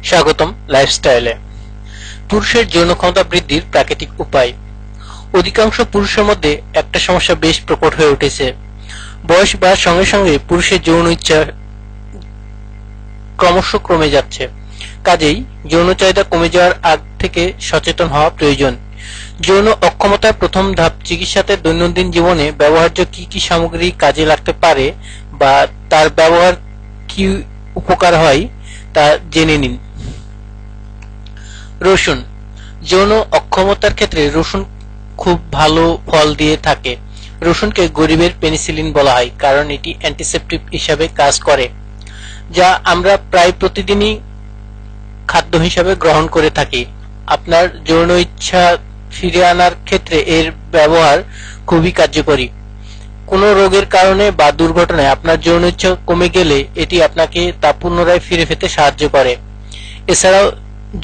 স্বাগতম লাইফস্টাইলে। পুরুষের যৌন ক্ষমতা বৃদ্ধির প্রাকৃতিক উপায়। অধিকাংশ পুরুষের মধ্যে একটা সমস্যা বেশ প্রকট হয়ে উঠেছে। বয়স বাড়ার সঙ্গে সঙ্গে পুরুষের যৌন ইচ্ছা ক্রমশ কমে যাচ্ছে। কাজেই যৌন চাহিদা কমে যাওয়ার আগ থেকে সচেতন হওয়া প্রয়োজন। যৌন অক্ষমতার প্রথম ধাপ চিকিৎসাতে দৈনন্দিন জীবনে ব্যবহার্য কি কি সামগ্রী কাজে লাগতে পারে বা তার ব্যবহার কি উপকার হয় তা জেনে নিন। রসুন। যৌন অক্ষমতার ক্ষেত্রে রসুন খুব ভালো ফল দিয়ে থাকে। রসুনকে গরিবের পেনিসিলিন বলা হয় কারণ এটি অ্যান্টিসেপটিক হিসাবে কাজ করে, যা আমরা প্রায় প্রতিদিনই খাদ্য হিসাবে গ্রহণ করে থাকি। আপনার যৌন ইচ্ছা ফিরে আনার ক্ষেত্রে এর ব্যবহার খুবই কার্যকরী। কোনো রোগের কারণে বা দুর্ঘটনায় আপনার যৌন ইচ্ছা কমে গেলে এটি আপনাকে তা পুনরায় ফিরে পেতে সাহায্য করে। এছাড়াও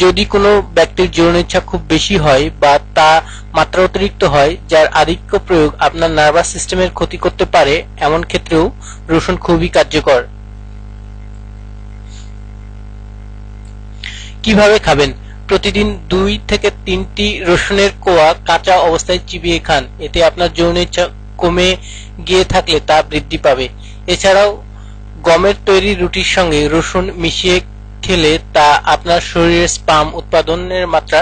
যদি কোনো ব্যক্তির যৌন ইচ্ছা খুব বেশি হয় বা তা মাত্রা অতিরিক্ত হয়, যার আধিক্য প্রয়োগ আপনার নার্ভাস সিস্টেমের ক্ষতি করতে পারে, এমন ক্ষেত্রেও রসুন খুবই কার্যকর। কিভাবে খাবেন? প্রতিদিন 2 থেকে 3টি রসুনের কোয়া কাঁচা অবস্থায় চিবিয়ে খান। এতে আপনার যৌন ইচ্ছা কমে গিয়ে থাকলে তা বৃদ্ধি পাবে। এছাড়াও গমের তৈরি রুটির সঙ্গে রসুন মিশিয়ে খেলে তা আপনার শরীরে স্পাম উৎপাদনের মাত্রা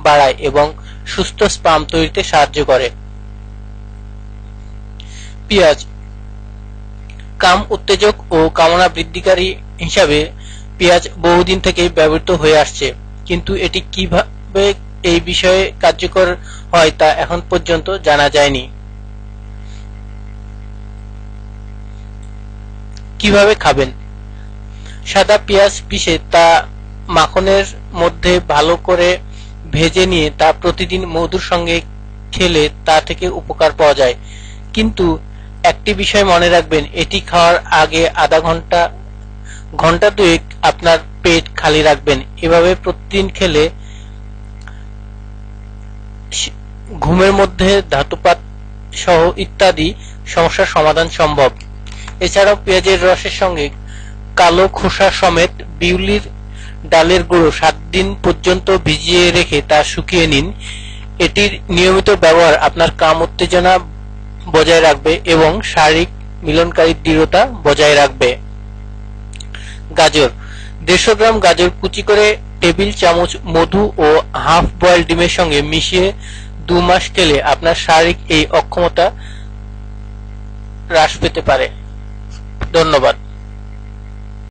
বাড়ায় এবং সুস্থ স্পাম তৈরিতে সাহায্য করে। পেঁয়াজ। কাম উত্তেজক ও কামনা বৃদ্ধিকারী হিসাবে পেঁয়াজ বহুদিন থেকেই ব্যবহৃত হয়ে আসছে, কিন্তু এটি কিভাবে এই বিষয়ে কার্যকর হয় তা এখন পর্যন্ত জানা যায়নি। কিভাবে খাবেন? সাদা পেঁয়াজ পিষে তা মাখনের মধ্যে ভালো করে ভেজে নিয়ে তা প্রতিদিন মধুর সঙ্গে খেলে তা থেকে উপকার পাওয়া যায়, কিন্তু একটি বিষয় মনে রাখবেন, এটি খাওয়ার আগে আধা ঘন্টা দুয়েক আপনার পেট খালি রাখবেন। এভাবে প্রতিদিন খেলে ঘুমের মধ্যে ধাতুপাত সহ ইত্যাদি সমস্যার সমাধান সম্ভব। এছাড়াও পেঁয়াজের রসের সঙ্গে কালো খোসা সমেত বিউলির ডালের গুঁড়ো 7 দিন পর্যন্ত ভিজিয়ে রেখে তা শুকিয়ে নিন। এটির নিয়মিত ব্যবহার আপনার কাম উত্তেজনা বজায় রাখবে এবং শারীরিক মিলনকারী দৃঢ়তা বজায় রাখবে। গাজর। 150 গ্রাম গাজর কুচি করে টেবিল চামচ মধু ও হাফ বয়েল ডিমের সঙ্গে মিশিয়ে 2 মাস খেলে আপনার শারীরিক এই অক্ষমতা হ্রাস পেতে পারে। ধন্যবাদ।